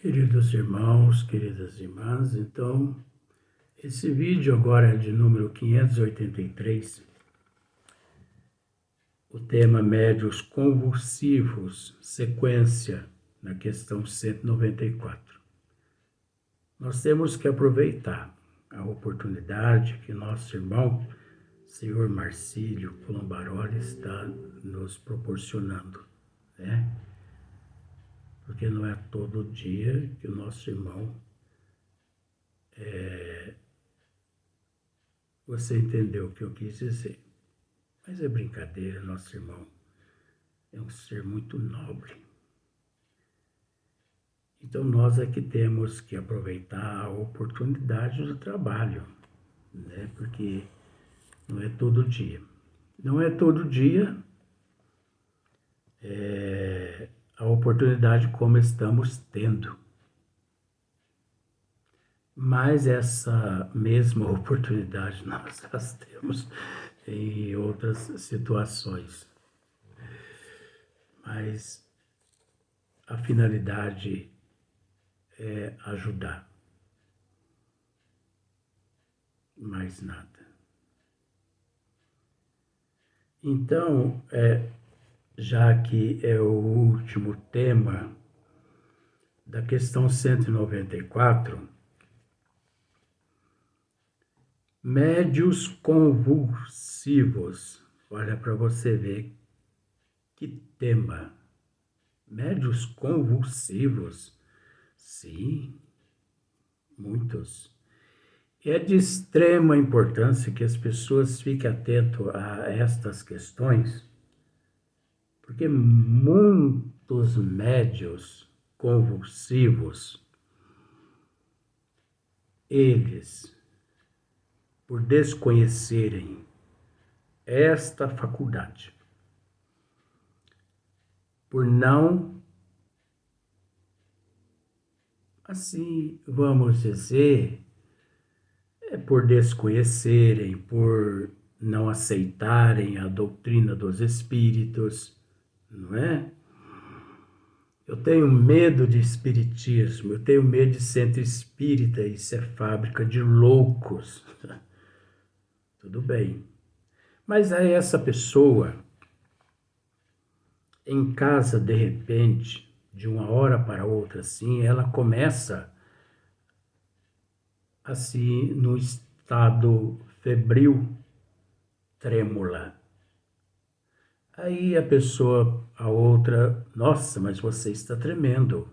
Queridos irmãos, queridas irmãs, então, esse vídeo agora é de número 583, o tema médios convulsivos, sequência, na questão 194. Nós temos que aproveitar a oportunidade que nosso irmão, senhor Marcílio Colombaroli, está nos proporcionando, né? Porque não é todo dia que o nosso irmão Você entendeu o que eu quis dizer. Mas é brincadeira, nosso irmão é um ser muito nobre. Então nós é que temos que aproveitar a oportunidade do trabalho, né? Porque não é todo dia. Não é todo dia a oportunidade como estamos tendo. Mas essa mesma oportunidade nós as temos em outras situações. Mas a finalidade é ajudar. Mais nada. Então, já que é o último tema da questão 194, médios convulsivos. Olha para você ver que tema. Médios convulsivos. Sim, muitos. É de extrema importância que as pessoas fiquem atentas a estas questões, porque muitos médios convulsivos, eles, por desconhecerem esta faculdade, por não, assim, vamos dizer, por desconhecerem, por não aceitarem a doutrina dos espíritos, não é? Eu tenho medo de espiritismo, eu tenho medo de centro espírita, isso é fábrica de loucos. Tudo bem. Mas aí essa pessoa, em casa, de repente, de uma hora para outra, assim, ela começa assim, no estado febril, trêmula. Aí a pessoa, a outra, nossa, mas você está tremendo.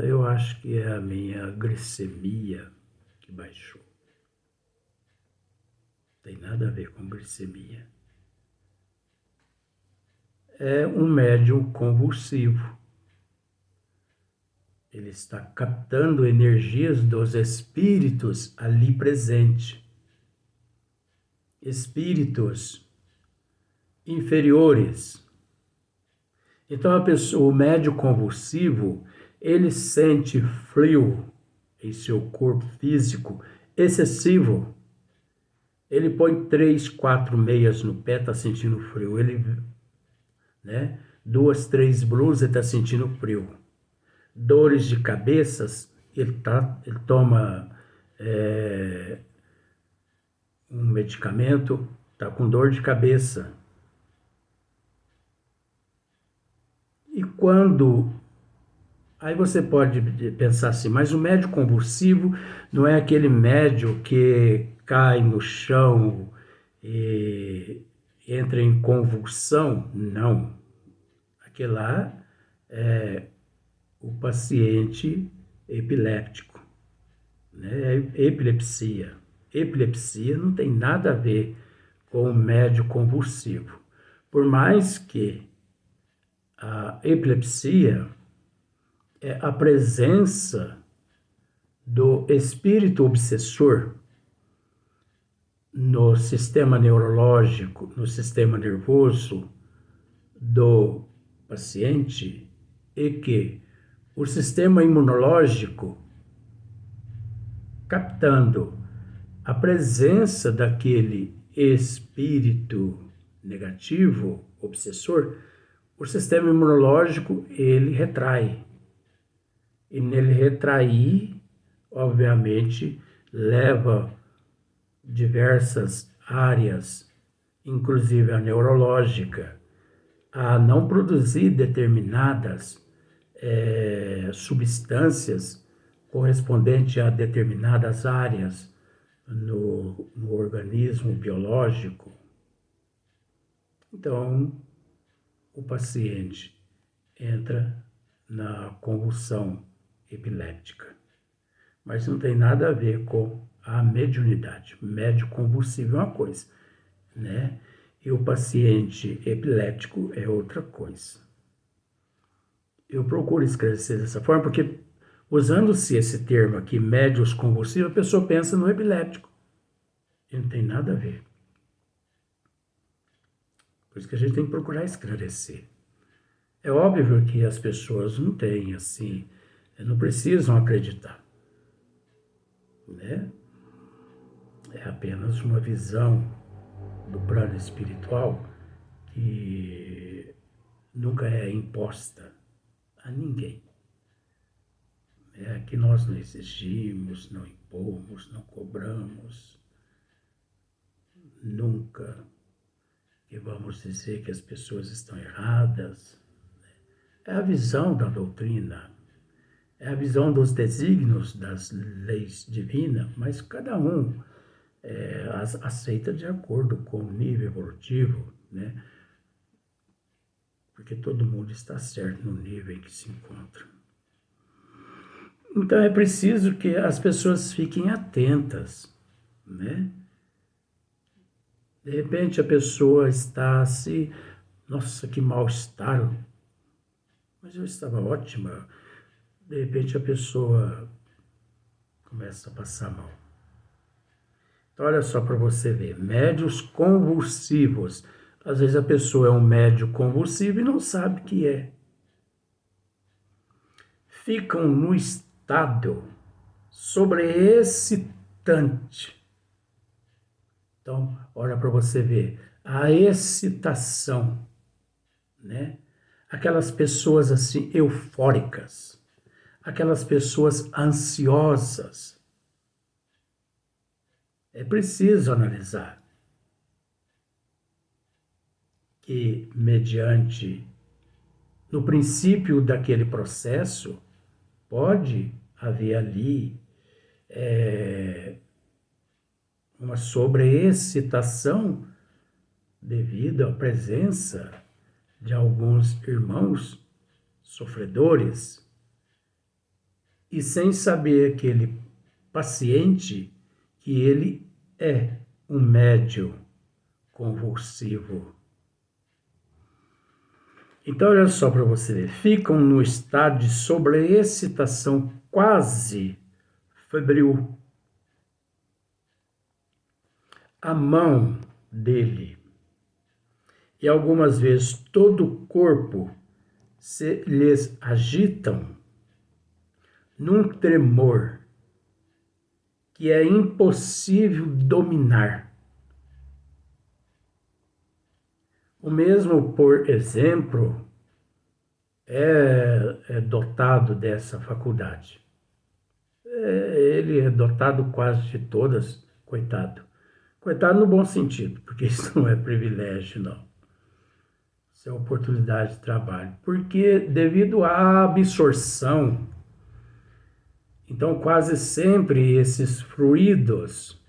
Eu acho que é a minha glicemia que baixou. Tem nada a ver com glicemia. É um médium convulsivo. Ele está captando energias dos espíritos ali presentes. Espíritos inferiores. Então a pessoa, o médium convulsivo, ele sente frio em seu corpo físico excessivo. Ele põe 3, 4 meias no pé, está sentindo frio. Ele, né? 2, 3 blusas, está sentindo frio. Dores de cabeças, ele toma um medicamento, está com dor de cabeça. E quando... Aí você pode pensar assim, mas o médio convulsivo não é aquele médio que cai no chão e entra em convulsão? Não. Aquele lá é o paciente epiléptico, né? Epilepsia. Epilepsia não tem nada a ver com o médio convulsivo. Por mais que a epilepsia é a presença do espírito obsessor no sistema neurológico, no sistema nervoso do paciente, e que o sistema imunológico, captando a presença daquele espírito negativo, obsessor, o sistema imunológico, ele retrai. E nele retrair, obviamente, leva diversas áreas, inclusive a neurológica, a não produzir determinadas substâncias correspondentes a determinadas áreas no organismo biológico. Então, o paciente entra na convulsão epiléptica. Mas não tem nada a ver com a mediunidade. Médio convulsivo é uma coisa, né? E o paciente epiléptico é outra coisa. Eu procuro esclarecer dessa forma porque, usando-se esse termo aqui, médios convulsivos, a pessoa pensa no epiléptico. E não tem nada a ver. Por isso que a gente tem que procurar esclarecer. É óbvio que as pessoas não têm, assim, não precisam acreditar, né? É apenas uma visão do plano espiritual que nunca é imposta a ninguém. É que nós não exigimos, não impomos, não cobramos, nunca que vamos dizer que as pessoas estão erradas. É a visão da doutrina, é a visão dos desígnios das leis divinas, mas cada um as aceita de acordo com o nível evolutivo, né? Porque todo mundo está certo no nível em que se encontra. Então é preciso que as pessoas fiquem atentas, né? De repente a pessoa está assim, nossa, que mal-estar, mas eu estava ótima. De repente a pessoa começa a passar mal. Então olha só para você ver, médios convulsivos. Às vezes a pessoa é um médio convulsivo e não sabe o que é. Ficam no estado sobreexcitante. Então, olha para você ver, a excitação, né? Aquelas pessoas assim eufóricas, aquelas pessoas ansiosas. É preciso analisar que, mediante, no princípio daquele processo, pode haver ali uma sobreexcitação devido à presença de alguns irmãos sofredores e sem saber aquele paciente que ele é um médium convulsivo. Então, olha só para você ver, ficam no estado de sobreexcitação quase febril. A mão dele e algumas vezes todo o corpo se lhes agitam num tremor que é impossível dominar. O mesmo, por exemplo, é dotado dessa faculdade. Ele é dotado quase de todas, coitado. Coitado no bom sentido, porque isso não é privilégio, não. Isso é oportunidade de trabalho. Porque devido à absorção, então quase sempre esses fluidos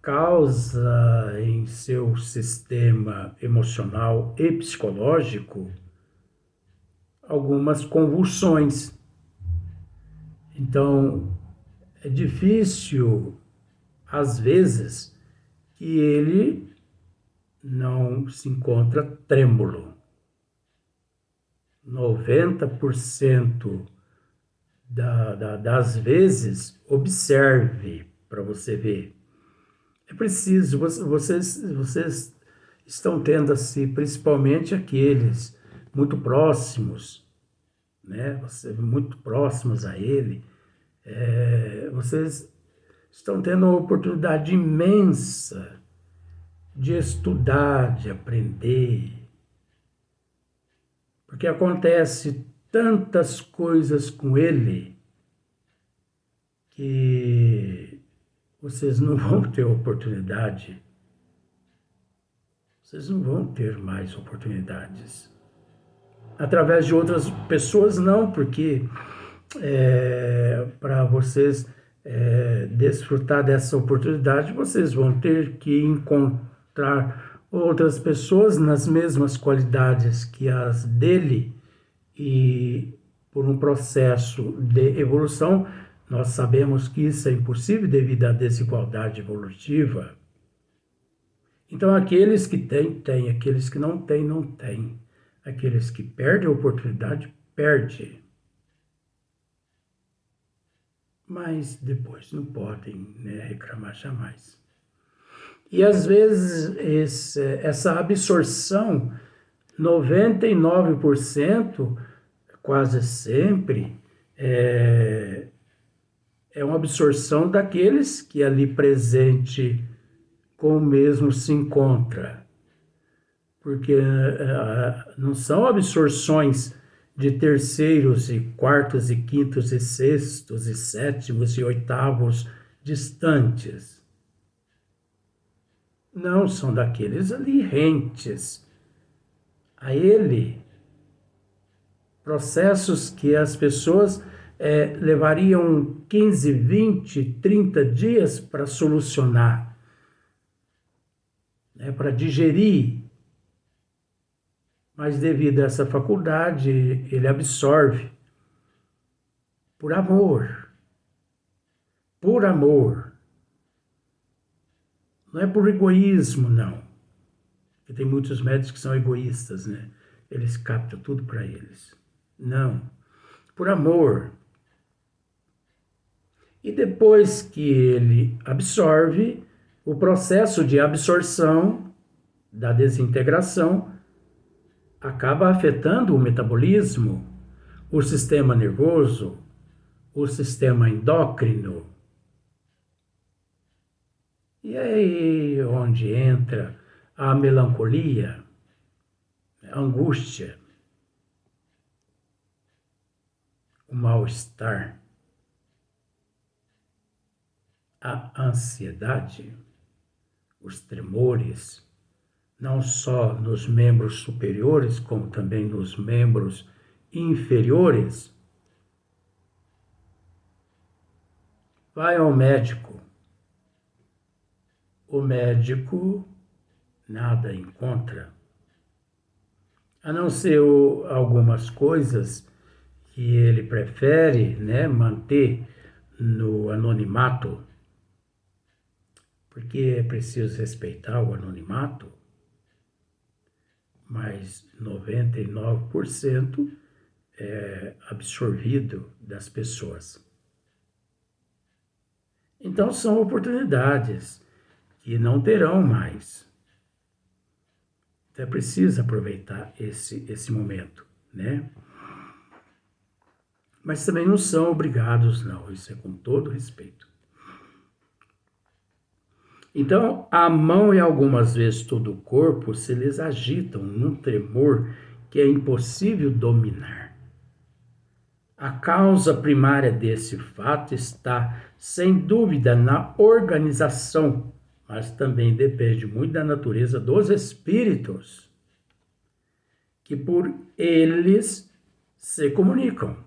causa em seu sistema emocional e psicológico algumas convulsões. Então, é difícil, às vezes, que ele não se encontra trêmulo. 90% das vezes, observe para você ver. É preciso, vocês estão tendo assim, principalmente aqueles muito próximos, né? Muito próximos a ele, vocês estão tendo uma oportunidade imensa de estudar, de aprender, porque acontece tantas coisas com ele que vocês não vão ter oportunidade, vocês não vão ter mais oportunidades. Através de outras pessoas, não, porque para vocês desfrutar dessa oportunidade, vocês vão ter que encontrar outras pessoas nas mesmas qualidades que as dele, e por um processo de evolução, nós sabemos que isso é impossível devido à desigualdade evolutiva. Então, aqueles que têm, têm. Aqueles que não têm, não têm. Aqueles que perdem a oportunidade, perdem. Mas depois não podem, né, reclamar jamais. E às vezes essa absorção, 99%, quase sempre, é uma absorção daqueles que ali presente com o mesmo se encontra. Porque não são absorções de terceiros e quartos e quintos e sextos e sétimos e oitavos distantes. Não, são daqueles ali rentes a ele. Processos que as pessoas levariam 15, 20, 30 dias para solucionar, né, para digerir. Mas devido a essa faculdade, ele absorve por amor. Por amor. Não é por egoísmo, não. Porque tem muitos médicos que são egoístas, né? Eles captam tudo para eles. Não. Por amor. E depois que ele absorve, o processo de absorção da desintegração acaba afetando o metabolismo, o sistema nervoso, o sistema endócrino. E é aí onde entra a melancolia, a angústia, o mal-estar, a ansiedade, os tremores, não só nos membros superiores, como também nos membros inferiores. Vai ao médico. O médico nada encontra, a não ser algumas coisas que ele prefere, né, manter no anonimato, porque é preciso respeitar o anonimato, mas 99% é absorvido das pessoas. Então são oportunidades que não terão mais. Então é preciso aproveitar esse momento, né? Mas também não são obrigados, não. Isso é com todo respeito. Então, a mão e algumas vezes todo o corpo se lhes agitam num tremor que é impossível dominar. A causa primária desse fato está, sem dúvida, na organização, mas também depende muito da natureza dos espíritos, que por eles se comunicam.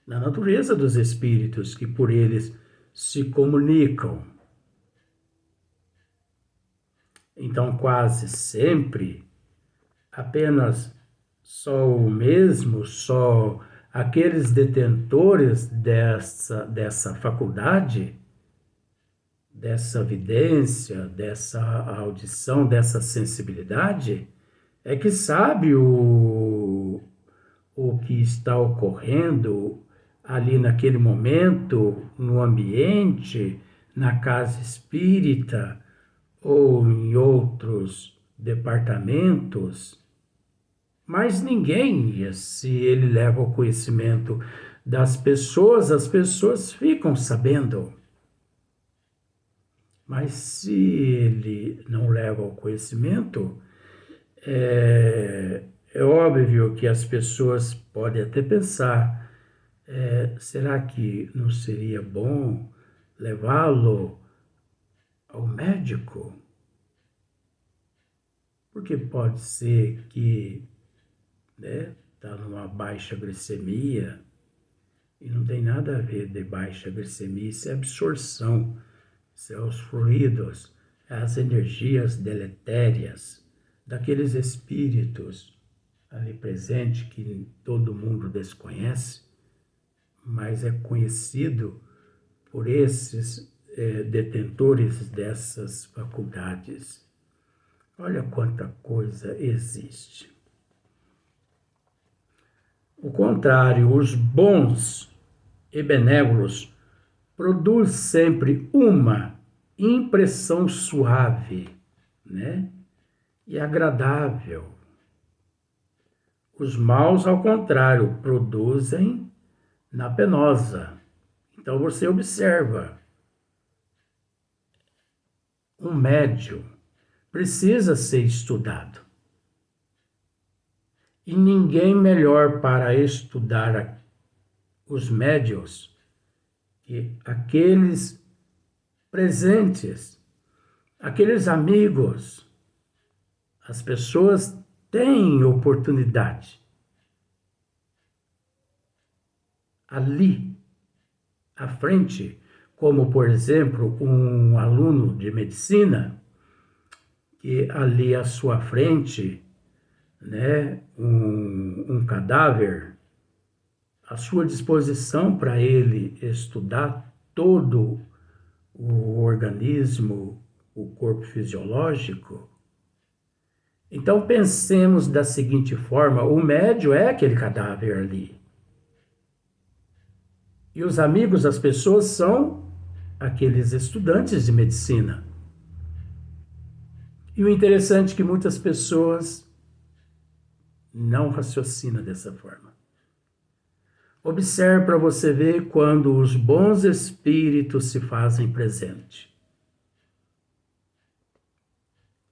Na natureza dos espíritos, que por eles se comunicam. Então, quase sempre, apenas só aqueles detentores dessa faculdade, dessa vidência, dessa audição, dessa sensibilidade, é que sabe o que está ocorrendo ali naquele momento, no ambiente, na casa espírita, ou em outros departamentos, mas ninguém, se ele leva o conhecimento das pessoas, as pessoas ficam sabendo. Mas se ele não leva o conhecimento, é óbvio óbvio que as pessoas podem até pensar, será que não seria bom levá-lo ao médico? Porque pode ser que, né, está numa baixa glicemia, e não tem nada a ver de baixa glicemia, isso é absorção, são os fluidos, as energias deletérias daqueles espíritos ali presentes que todo mundo desconhece, mas é conhecido por esses detentores dessas faculdades. Olha quanta coisa existe. O contrário, os bons e benévolos produzem sempre uma impressão suave, né? E agradável. Os maus, ao contrário, produzem na penosa. Então você observa, um médium precisa ser estudado. E ninguém melhor para estudar os médiuns que aqueles presentes, aqueles amigos. As pessoas têm oportunidade ali à frente, como por exemplo um aluno de medicina que ali à sua frente, né, um cadáver à sua disposição para ele estudar todo o organismo, o corpo fisiológico. Então pensemos da seguinte forma: o médium é aquele cadáver ali. E os amigos das pessoas são aqueles estudantes de medicina. E o interessante é que muitas pessoas não raciocinam dessa forma. Observe para você ver quando os bons espíritos se fazem presente.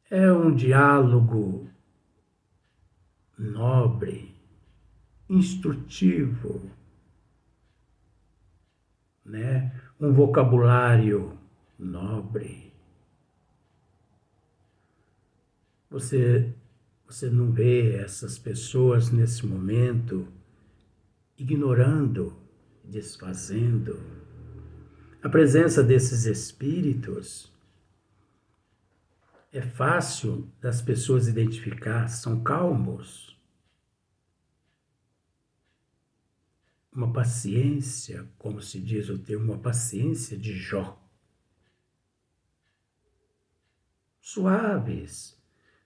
É um diálogo nobre, instrutivo, né? Um vocabulário nobre. Você não vê essas pessoas nesse momento ignorando, desfazendo. A presença desses espíritos é fácil das pessoas identificar, são calmos. Uma paciência, como se diz o termo, uma paciência de Jó. Suaves,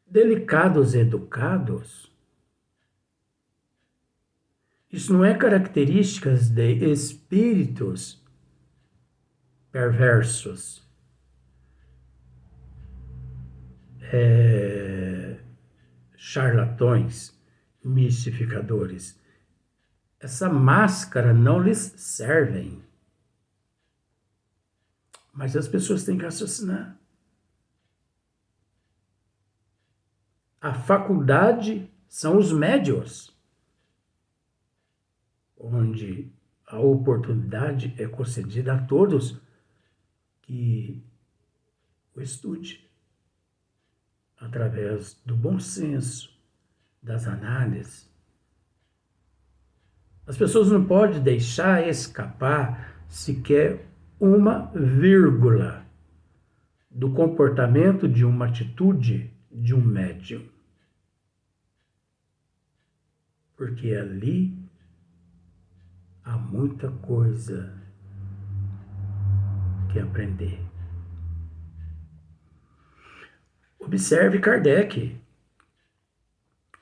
delicados e educados. Isso não é características de espíritos perversos, charlatões, mistificadores. Essa máscara não lhes serve. Mas as pessoas têm que raciocinar. A faculdade são os médiuns, onde a oportunidade é concedida a todos que o estude, através do bom senso, das análises. As pessoas não podem deixar escapar sequer uma vírgula do comportamento de uma atitude de um médium. Porque ali há muita coisa que aprender. Observe Kardec.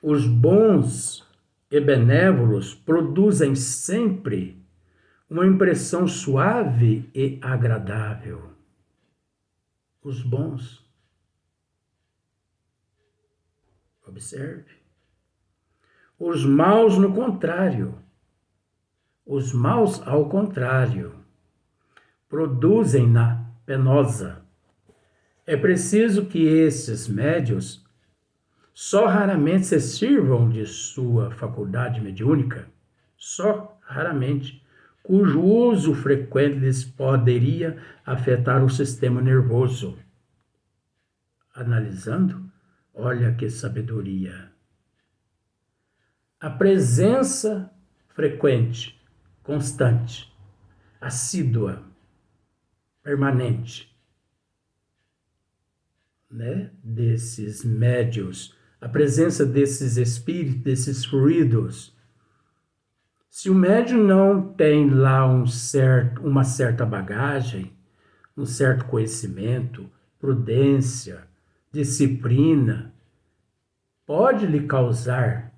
Os bons e benévolos produzem sempre uma impressão suave e agradável. Os bons. Observe. Os maus, no contrário. Os maus, ao contrário, produzem na penosa. É preciso que esses médios só raramente se sirvam de sua faculdade mediúnica, só raramente, cujo uso frequente lhes poderia afetar o sistema nervoso. Analisando, olha que sabedoria. A presença frequente, constante, assídua, permanente, né, desses médios, a presença desses espíritos, desses fluidos. Se o médium não tem lá uma certa bagagem, um certo conhecimento, prudência, disciplina, pode lhe causar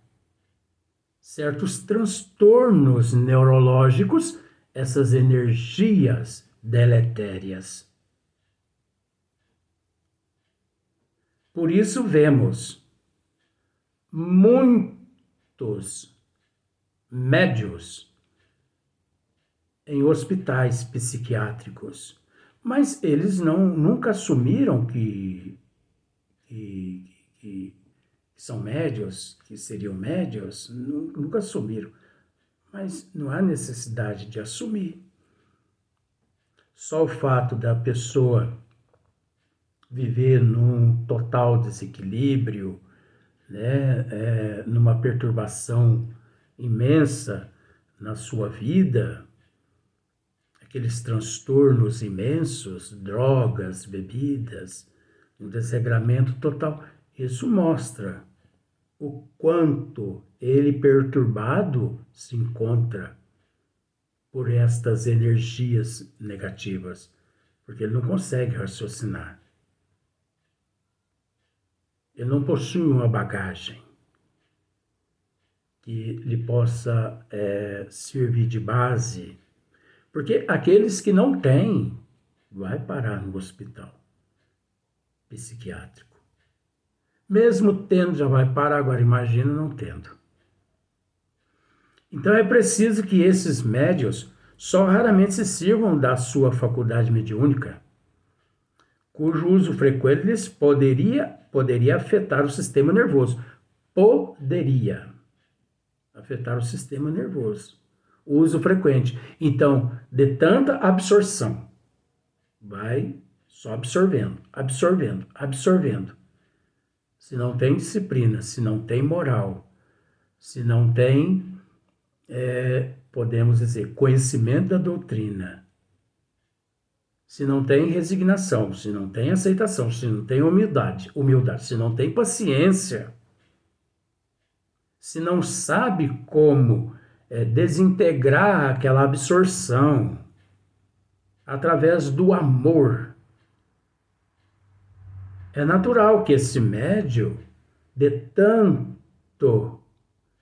certos transtornos neurológicos, essas energias deletérias. Por isso vemos muitos médios em hospitais psiquiátricos, mas eles nunca assumiram que são médios, que seriam médios, nunca assumiram. Mas não há necessidade de assumir. Só o fato da pessoa viver num total desequilíbrio, né, numa perturbação imensa na sua vida, aqueles transtornos imensos, drogas, bebidas, um desregramento total, isso mostra o quanto ele perturbado se encontra por estas energias negativas, porque ele não consegue raciocinar. Ele não possui uma bagagem que lhe possa servir de base, porque aqueles que não têm, vai parar no hospital psiquiátrico. Mesmo tendo, já vai parar, agora imagina não tendo. Então é preciso que esses médios só raramente se sirvam da sua faculdade mediúnica, cujo uso frequente lhes poderia afetar o sistema nervoso. Poderia afetar o sistema nervoso. Uso frequente. Então, de tanta absorção, vai só absorvendo, absorvendo, absorvendo. Se não tem disciplina, se não tem moral, se não tem, podemos dizer, conhecimento da doutrina, se não tem resignação, se não tem aceitação, se não tem humildade, se não tem paciência, se não sabe como desintegrar aquela absorção através do amor, é natural que esse médium, de tanto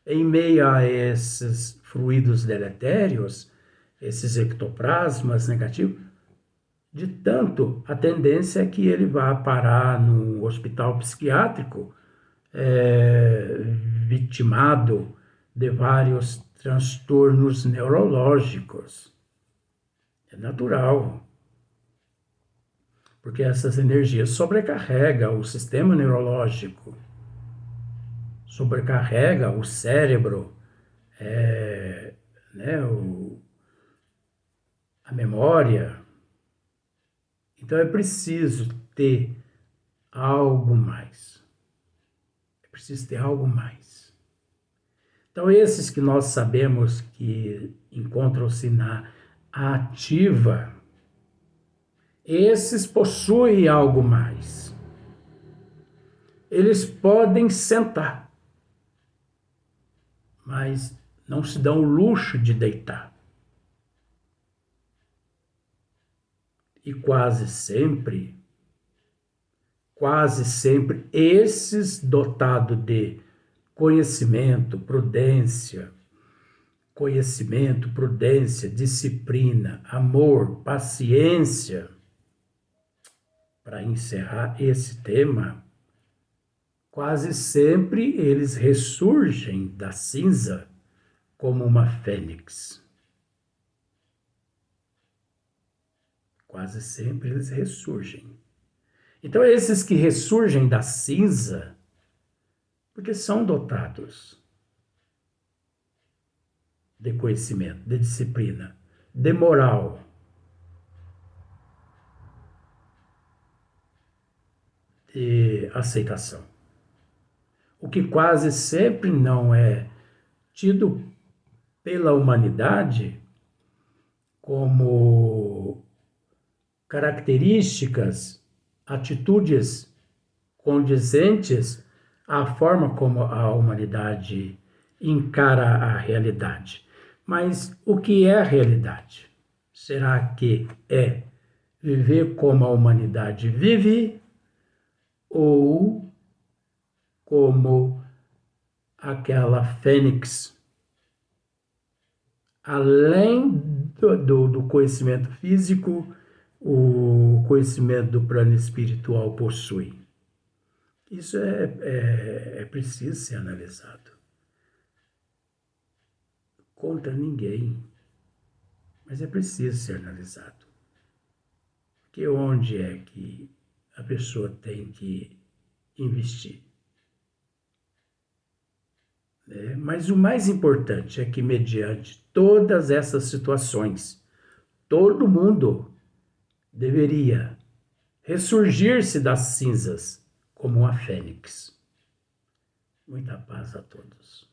em meio a esses fluidos deletérios, esses ectoplasmas negativos, de tanto a tendência é que ele vá parar no hospital psiquiátrico, vitimado de vários transtornos neurológicos. É natural, porque essas energias sobrecarregam o sistema neurológico, sobrecarrega o cérebro, a memória. Então é preciso ter algo mais. É preciso ter algo mais. Então esses que nós sabemos que encontram-se na ativa, esses possuem algo mais. Eles podem sentar, mas não se dão o luxo de deitar. E quase sempre, esses dotados de conhecimento, prudência, disciplina, amor, paciência, para encerrar esse tema, quase sempre eles ressurgem da cinza como uma fênix. Quase sempre eles ressurgem. Então, esses que ressurgem da cinza porque são dotados de conhecimento, de disciplina, de moral, de aceitação. O que quase sempre não é tido pela humanidade como características, atitudes condizentes à forma como a humanidade encara a realidade. Mas o que é a realidade? Será que é viver como a humanidade vive ou como aquela fênix, além do conhecimento físico, o conhecimento do plano espiritual possui? Isso é preciso ser analisado. Contra ninguém, mas é preciso ser analisado. Porque onde é que a pessoa tem que investir? Mas o mais importante é que, mediante todas essas situações, todo mundo deveria ressurgir-se das cinzas como uma fênix. Muita paz a todos.